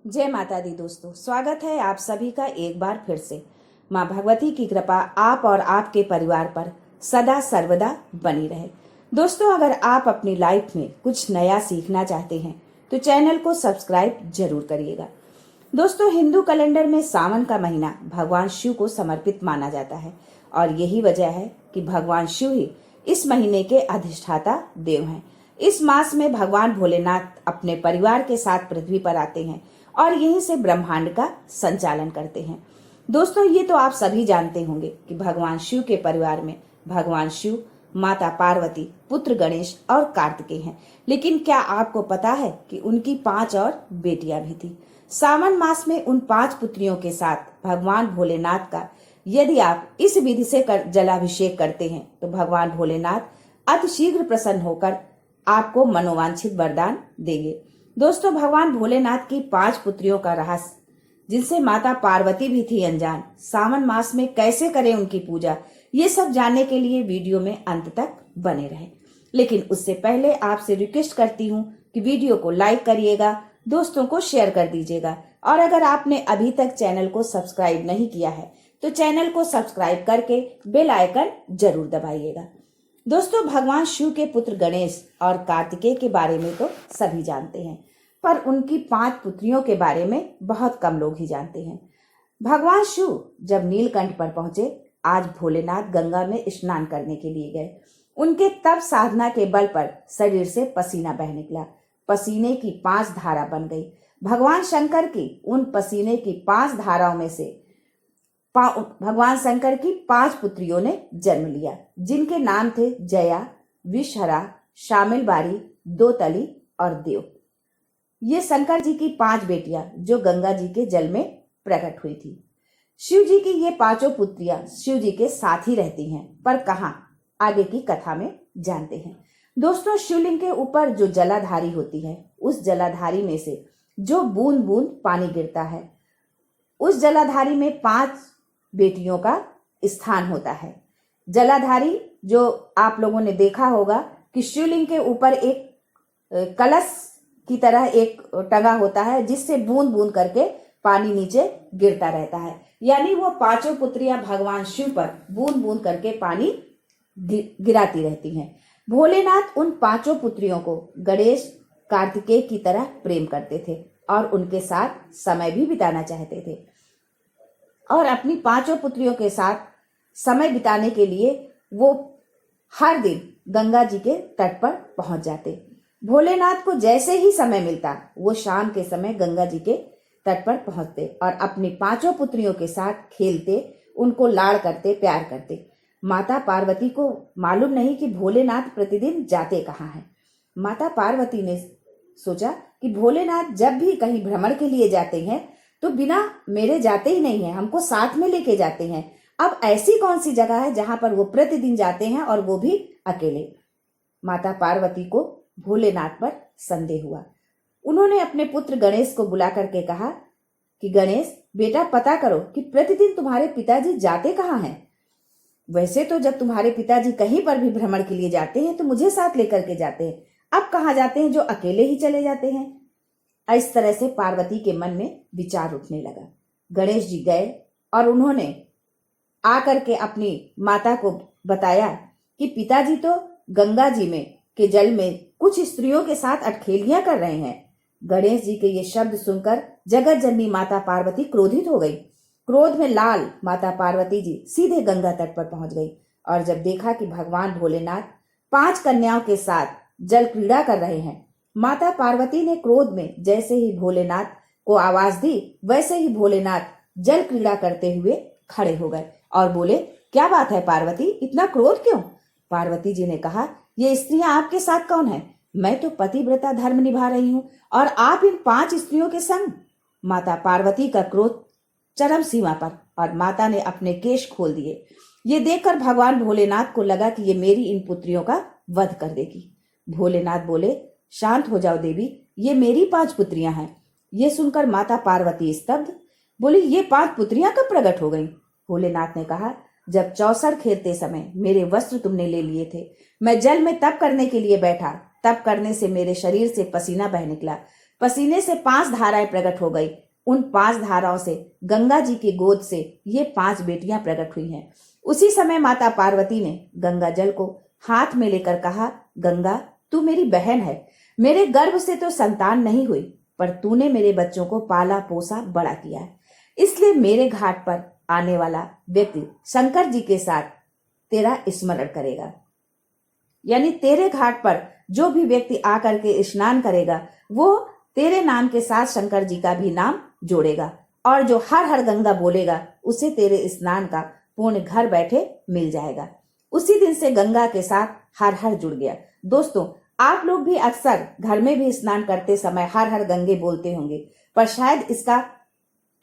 जय माता दी दोस्तों, स्वागत है आप सभी का एक बार फिर से। माँ भगवती की कृपा आप और आपके परिवार पर सदा सर्वदा बनी रहे। दोस्तों, अगर आप अपनी लाइफ में कुछ नया सीखना चाहते हैं तो चैनल को सब्सक्राइब जरूर करिएगा। दोस्तों, हिंदू कैलेंडर में सावन का महीना भगवान शिव को समर्पित माना जाता है और यही वजह है कि भगवान शिव ही इस महीने के अधिष्ठाता देव हैं। इस मास में भगवान भोलेनाथ अपने परिवार के साथ पृथ्वी पर आते हैं और यहीं से ब्रह्मांड का संचालन करते हैं। दोस्तों, ये तो आप सभी जानते होंगे कि भगवान शिव के परिवार में भगवान शिव, माता पार्वती, पुत्र गणेश और कार्तिकेय हैं। लेकिन क्या आपको पता है कि उनकी 5 और बेटियां भी थी। सावन मास में उन 5 पुत्रियों के साथ भगवान भोलेनाथ का यदि आप इस विधि से जलाभिषेक करते हैं तो भगवान भोलेनाथ अतिशीघ्र प्रसन्न होकर आपको मनोवांछित वरदान देंगे। दोस्तों, भगवान भोलेनाथ की 5 पुत्रियों का रहस्य, जिनसे माता पार्वती भी थी अनजान, सावन मास में कैसे करें उनकी पूजा, ये सब जानने के लिए वीडियो में अंत तक बने रहें। लेकिन उससे पहले आपसे रिक्वेस्ट करती हूँ कि वीडियो को लाइक करिएगा, दोस्तों को शेयर कर दीजिएगा और अगर आपने अभी तक चैनल को सब्सक्राइब नहीं किया है तो चैनल को सब्सक्राइब करके बेल आइकन जरूर दबाइएगा। दोस्तों, भगवान शिव के पुत्र गणेश और कार्तिकेय के बारे में तो सभी जानते हैं, पर उनकी 5 पुत्रियों के बारे में बहुत कम लोग ही जानते हैं। भगवान शिव जब नीलकंठ पर पहुंचे, आज भोलेनाथ गंगा में स्नान करने के लिए गए। उनके तप साधना के बल पर शरीर से पसीना बह निकला। पसीने की 5 धारा बन गई। भगवान शंकर की उन पसीने की 5 धाराओं में से भगवान शंकर की 5 पुत्रियों ने जन्म लिया, जिनके नाम थे जया, विषहरा, शामिल बारी, दोतली और देव। ये शंकर जी की 5 बेटियां जो गंगा जी के जल में प्रकट हुई थी। शिव जी की ये 5 पुत्रियां शिव जी के साथ ही रहती हैं, पर कहां, आगे की कथा में जानते हैं। दोस्तों, शिवलिंग के ऊपर जो जलाधारी होती है, उस जलाधारी में से जो बूंद बूंद पानी गिरता है, उस जलाधारी में 5 बेटियों का स्थान होता है। जलाधारी जो आप लोगों ने देखा होगा कि शिवलिंग के ऊपर एक कलश की तरह एक टंगा होता है, जिससे बूंद बूंद करके पानी नीचे गिरता रहता है। यानी वो 5 पुत्रियां भगवान शिव पर बूंद बूंद करके पानी गिराती रहती हैं। भोलेनाथ उन 5 पुत्रियों को गणेश, कार्तिकेय की तरह प्रेम करते थे और उनके साथ समय भी बिताना चाहते थे और अपनी 5 पुत्रियों के साथ समय बिताने के लिए वो हर दिन गंगा जी के तट पर पहुंच जाते। भोलेनाथ को जैसे ही समय मिलता, वो शाम के समय गंगा जी के तट पर पहुंचते और अपनी 5 पुत्रियों के साथ खेलते, उनको लाड़ करते, प्यार करते। माता पार्वती को मालूम नहीं कि भोलेनाथ प्रतिदिन जाते कहाँ हैं। माता पार्वती ने सोचा कि भोलेनाथ जब भी कहीं भ्रमण के लिए जाते हैं तो बिना मेरे जाते ही नहीं है, हमको साथ में लेके जाते हैं। अब ऐसी कौन सी जगह है जहां पर वो प्रतिदिन जाते हैं और वो भी अकेले? माता पार्वती को भोलेनाथ पर संदेह हुआ। उन्होंने अपने पुत्र गणेश को बुला करके कहा कि गणेश बेटा, पता करो कि प्रतिदिन तुम्हारे पिताजी जाते कहाँ हैं। वैसे तो जब तुम्हारे पिताजी कहीं पर भी भ्रमण के लिए जाते हैं तो मुझे साथ लेकर के जाते हैं, अब कहाँ जाते हैं जो अकेले ही चले जाते हैं। इस तरह से पार्वती के मन में विचार उठने लगा। गणेश जी गए और उन्होंने आकर के अपनी माता को बताया कि पिताजी तो गंगा जी में के जल में कुछ स्त्रियों के साथ अटखेलियां कर रहे हैं। गणेश जी के ये शब्द सुनकर जगत जननी माता पार्वती क्रोधित हो गई। क्रोध में लाल माता पार्वती जी सीधे गंगा तट पर पहुंच गई और जब देखा कि भगवान भोलेनाथ 5 कन्याओं के साथ जल क्रीड़ा कर रहे हैं, माता पार्वती ने क्रोध में जैसे ही भोलेनाथ को आवाज दी, वैसे ही भोलेनाथ जल क्रीड़ा करते हुए खड़े हो गए और बोले, क्या बात है पार्वती, इतना क्रोध क्यों? पार्वती जी ने कहा, ये स्त्रियां आपके साथ कौन है? मैं तो पतिव्रता धर्म निभा रही हूँ और आप इन 5 स्त्रियों के संग। माता पार्वती का क्रोध चरम सीमा पर और माता ने अपने केश खोल दिए। ये देखकर भगवान भोलेनाथ को लगा कि ये मेरी इन पुत्रियों का वध कर देगी। भोलेनाथ बोले, शांत हो जाओ देवी, ये मेरी 5 पुत्रियां हैं। ये सुनकर माता पार्वती स्तब्ध, बोली, ये 5 पुत्रियां कब प्रकट हो गईं? भोलेनाथ ने कहा, जब चौसर खेलते समय मेरे वस्त्र तुमने ले लिए थे, मैं जल में तप करने के लिए बैठा, तप करने से मेरे शरीर से पसीना बह निकला, पसीने से 5 धाराएं प्रकट हो गई। उन 5 धाराओं से गंगा जी की गोद से ये 5 बेटियां प्रकट हुई हैं। उसी समय माता पार्वती ने गंगा जल को हाथ में लेकर कहा, गंगा तू मेरी बहन है, मेरे गर्भ से तो संतान नहीं हुई, पर तूने मेरे बच्चों को पाला पोसा बड़ा किया है, इसलिए मेरे घाट पर आने वाला व्यक्ति शंकर जी के साथ तेरा स्मरण करेगा। यानी तेरे घाट पर जो भी व्यक्ति आकर के स्नान करेगा वो तेरे नाम के साथ शंकर जी का भी नाम जोड़ेगा, और जो हर हर गंगा बोलेगा उसे तेरे स्नान का पुण्य घर बैठे मिल जाएगा। उसी दिन से गंगा के साथ हर हर जुड़ गया। दोस्तों, आप लोग भी अक्सर घर में भी स्नान करते समय हर हर गंगे बोलते होंगे, पर शायद इसका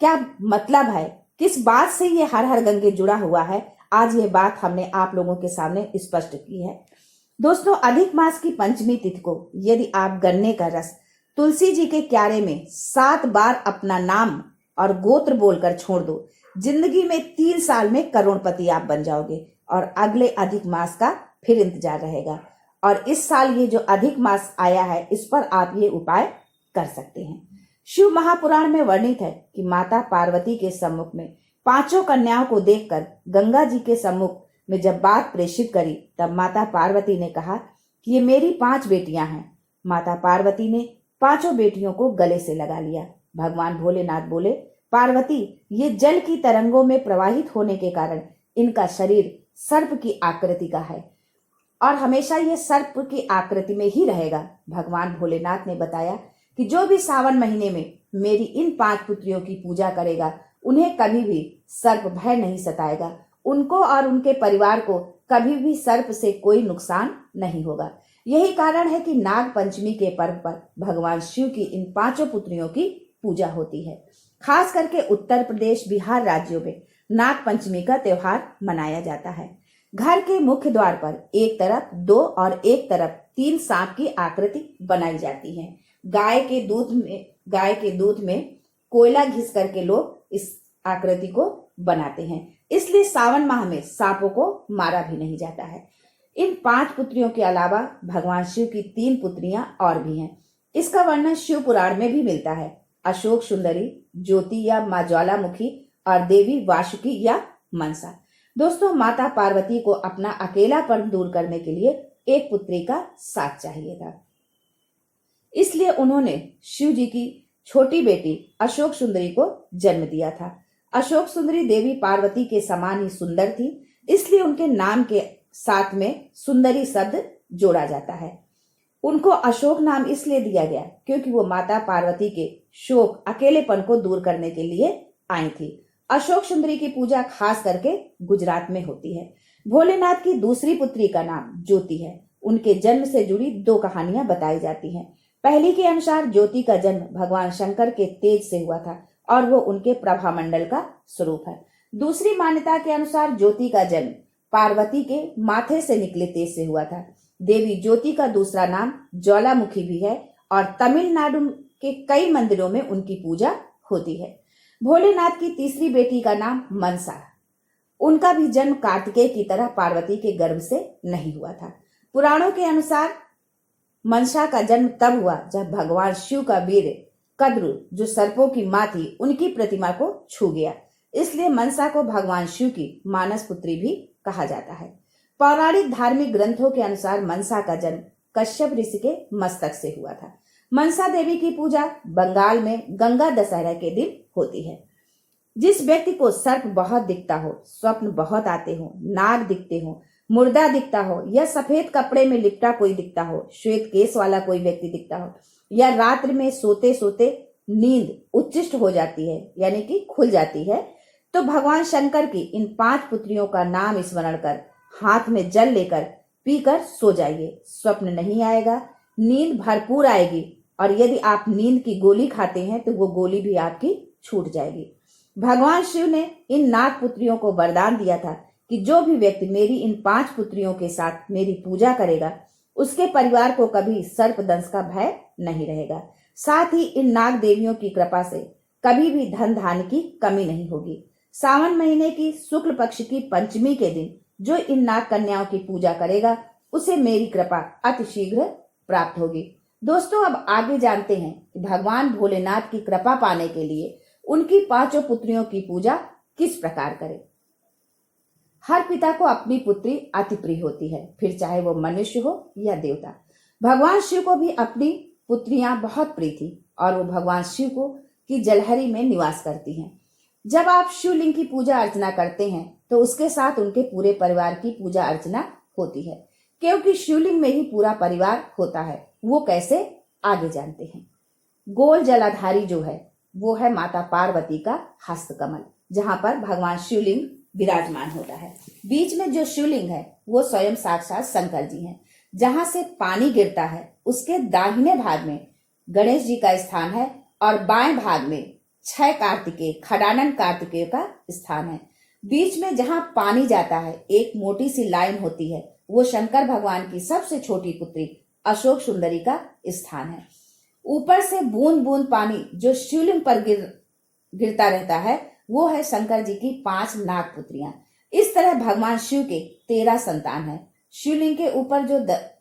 क्या मतलब है, किस बात से ये हर हर गंगे जुड़ा हुआ है, आज ये बात हमने आप लोगों के सामने स्पष्ट की है। दोस्तों, अधिक मास की पंचमी तिथि को यदि आप गन्ने का रस तुलसी जी के क्यारे में 7 बार अपना नाम और गोत्र बोलकर छोड़ दो, जिंदगी में 3 साल में करोड़पति आप बन जाओगे, और अगले अधिक मास का फिर इंतजार रहेगा। और इस साल ये जो अधिक मास आया है इस पर आप ये उपाय कर सकते हैं। शिव महापुराण में वर्णित है कि माता पार्वती के सम्मुख में 5 कन्याओं को देखकर गंगा जी के सम्मुख में जब बात प्रेषित करी, तब माता पार्वती ने कहा कि ये मेरी 5 बेटियां हैं। माता पार्वती ने 5 बेटियों को गले से लगा लिया। भगवान भोलेनाथ बोले, पार्वती, ये जल की तरंगों में प्रवाहित होने के कारण इनका शरीर सर्प की आकृति का है और हमेशा ये सर्प की आकृति में ही रहेगा। भगवान भोलेनाथ ने बताया कि जो भी सावन महीने में मेरी इन 5 पुत्रियों की पूजा करेगा उन्हें कभी भी सर्प भय नहीं सताएगा, उनको और उनके परिवार को कभी भी सर्प से कोई नुकसान नहीं होगा। यही कारण है कि नाग पंचमी के पर्व पर भगवान शिव की इन 5 पुत्रियों की पूजा होती है। खास करके उत्तर प्रदेश, बिहार राज्यों में नाग पंचमी का त्योहार मनाया जाता है। घर के मुख्य द्वार पर एक तरफ 2 और एक तरफ 3 सांप की आकृति बनाई जाती है। गाय के दूध में कोयला घिस करके लोग इस आकृति को बनाते हैं, इसलिए सावन माह में सांपों को मारा भी नहीं जाता है। इन 5 पुत्रियों के अलावा भगवान शिव की 3 पुत्रियां और भी हैं। इसका वर्णन शिव पुराण में भी मिलता है। अशोक सुंदरी, ज्योति या माँ ज्वालामुखी और देवी वासुकी या मनसा। दोस्तों, माता पार्वती को अपना अकेलापन दूर करने के लिए एक पुत्री का साथ चाहिए था, इसलिए उन्होंने शिव जी की छोटी बेटी अशोक सुंदरी को जन्म दिया था। अशोक सुंदरी देवी पार्वती के समान ही सुंदर थी, इसलिए उनके नाम के साथ में सुंदरी शब्द जोड़ा जाता है। उनको अशोक नाम इसलिए दिया गया क्योंकि वो माता पार्वती के शोक, अकेलेपन को दूर करने के लिए आई थी। अशोक सुंदरी की पूजा खास करके गुजरात में होती है। भोलेनाथ की दूसरी पुत्री का नाम ज्योति है। उनके जन्म से जुड़ी 2 कहानियां बताई जाती हैं। पहली के अनुसार ज्योति का जन्म भगवान शंकर के तेज से हुआ था और वो उनके प्रभामंडल का स्वरूप है। दूसरी मान्यता के अनुसार ज्योति का जन्म पार्वती के माथे से निकले तेज से हुआ था। देवी ज्योति का दूसरा नाम ज्वालामुखी भी है और तमिलनाडु के कई मंदिरों में उनकी पूजा होती है। भोलेनाथ की तीसरी बेटी का नाम मनसा। उनका भी जन्म कार्तिकेय की तरह पार्वती के गर्भ से नहीं हुआ था। पुराणों के अनुसार मनसा का जन्म तब हुआ जब भगवान शिव का वीर कद्रु, जो सर्पों की मां थी, उनकी प्रतिमा को छू गया, इसलिए मनसा को भगवान शिव की मानस पुत्री भी कहा जाता है। पौराणिक धार्मिक ग्रंथों के अनुसार मनसा का जन्म कश्यप ऋषि के मस्तक से हुआ था। मनसा देवी की पूजा बंगाल में गंगा दशहरा के दिन होती है। जिस व्यक्ति को सर्प बहुत दिखता हो, स्वप्न बहुत आते हो, नाग दिखते हो, मुर्दा दिखता हो या सफेद कपड़े में लिपटा कोई दिखता हो, श्वेत केस वाला कोई व्यक्ति दिखता हो या रात्रि में सोते सोते नींद उच्चिष्ट हो जाती है यानी कि खुल जाती है, तो भगवान शंकर की इन 5 पुत्रियों का नाम स्मरण कर हाथ में जल लेकर पीकर सो जाइए। स्वप्न नहीं आएगा, नींद भरपूर आएगी और यदि आप नींद की गोली खाते हैं तो वो गोली भी आपकी छूट जाएगी। भगवान शिव ने इन नाग पुत्रियों को वरदान दिया था कि जो भी व्यक्ति मेरी इन 5 पुत्रियों के साथ मेरी पूजा करेगा उसके परिवार को कभी सर्पदंश का भय नहीं रहेगा। साथ ही इन नाग देवियों की कृपा से कभी भी धन धान्य की कमी नहीं होगी। सावन महीने की शुक्ल पक्ष की पंचमी के दिन जो इन नाग कन्याओं की पूजा करेगा उसे मेरी कृपा अतिशीघ्र प्राप्त होगी। दोस्तों अब आगे जानते हैं कि भगवान भोलेनाथ की कृपा पाने के लिए उनकी 5 पुत्रियों की पूजा किस प्रकार करें। हर पिता को अपनी पुत्री अति प्रिय होती है, फिर चाहे वो मनुष्य हो या देवता। भगवान शिव को भी अपनी पुत्रियां बहुत प्रिय थी और वो भगवान शिव को की जलहरी में निवास करती हैं। जब आप शिवलिंग की पूजा अर्चना करते हैं तो उसके साथ उनके पूरे परिवार की पूजा अर्चना होती है, क्योंकि शिवलिंग में ही पूरा परिवार होता है। वो कैसे, आगे जानते हैं। गोल जलाधारी जो है वो है माता पार्वती का हस्तकमल, जहां पर भगवान शिवलिंग विराजमान होता है। बीच में जो शिवलिंग है वो स्वयं साक्षात शंकर जी हैं। जहां से पानी गिरता है उसके दाहिने भाग में गणेश जी का स्थान है और बाएं भाग में 6 कार्तिकेय खडानन कार्तिकेय का स्थान है। बीच में जहां पानी जाता है एक मोटी सी लाइन होती है, वो शंकर भगवान की सबसे छोटी पुत्री अशोक सुंदरी का स्थान है। ऊपर से बूंद बूंद पानी जो शिवलिंग पर गिरता रहता है वो है शंकर जी की 5 नाग पुत्रियां। इस तरह भगवान शिव के 13 संतान हैं। शिवलिंग के ऊपर जो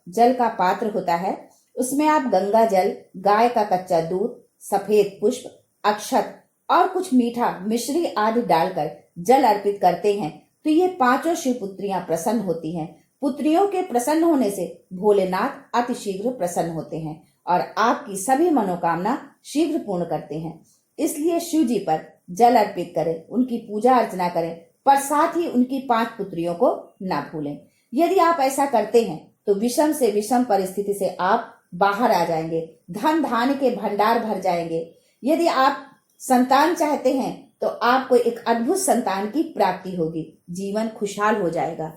जल का पात्र होता है उसमें आप गंगा जल, गाय का कच्चा दूध, सफेद पुष्प, अक्षत और कुछ मीठा मिश्री आदि डालकर जल अर्पित करते हैं तो ये 5 शिव पुत्रियां प्रसन्न होती हैं। पुत्रियों के प्रसन्न होने से भोलेनाथ अतिशीघ्र प्रसन्न होते हैं और आपकी सभी मनोकामना शीघ्र पूर्ण करते हैं। इसलिए शिव जी पर जल अर्पित करें, उनकी पूजा अर्चना करें, पर साथ ही उनकी 5 पुत्रियों को ना भूलें। यदि आप ऐसा करते हैं तो विषम से विषम परिस्थिति से आप बाहर आ जाएंगे, धन धान्य के भंडार भर जाएंगे। यदि आप संतान चाहते हैं तो आपको एक अद्भुत संतान की प्राप्ति होगी, जीवन खुशहाल हो जाएगा।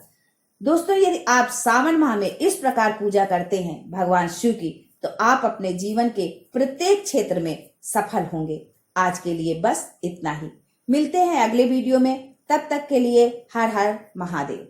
दोस्तों यदि आप सावन माह में इस प्रकार पूजा करते हैं भगवान शिव की तो आप अपने जीवन के प्रत्येक क्षेत्र में सफल होंगे। आज के लिए बस इतना ही। मिलते हैं अगले वीडियो में, तब तक के लिए हर हर महादेव।